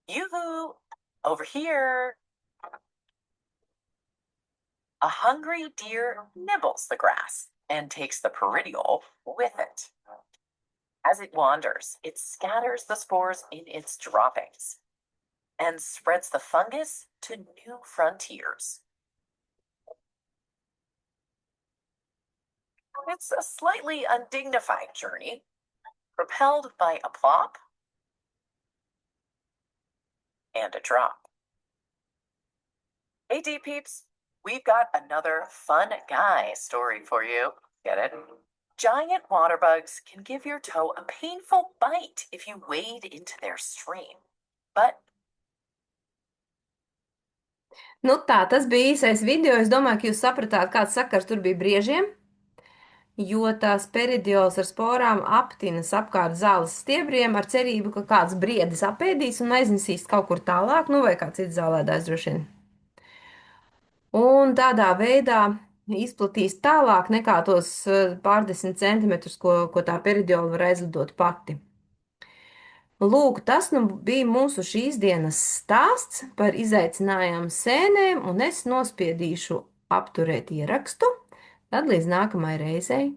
Yoo-hoo! Over here! A hungry deer nibbles the grass and takes the peridiole with it. As it wanders, it scatters the spores in its droppings and spreads the fungus to new frontiers. It's a slightly undignified journey, propelled by a plop and a drop. Hey, D-peeps, we've got another fun guy story for you. Get it? Giant water bugs can give your toe a painful bite if you wade into their stream. But Nu tā, tas bija īsais video. Es domāju, ka jūs sapratāt, kāds sakars tur bija briežiem, jo tās peridiols ar sporām aptinas apkārt zāles stiebriem ar cerību, ka kāds briedis apēdīs un aiznesīs kaut kur tālāk, nu vai kāds cits zālēdājs droši vien. Un tādā veidā izplatīs tālāk nekā tos pārdesmit centimetrus, ko tā peridiola var aizlidot pati. Lūk, tas nu bija mūsu šīs dienas stāsts par izaicinājumu sēnēm, un es nospiedīšu apturēt ierakstu. Tad līdz nākamajai reizei.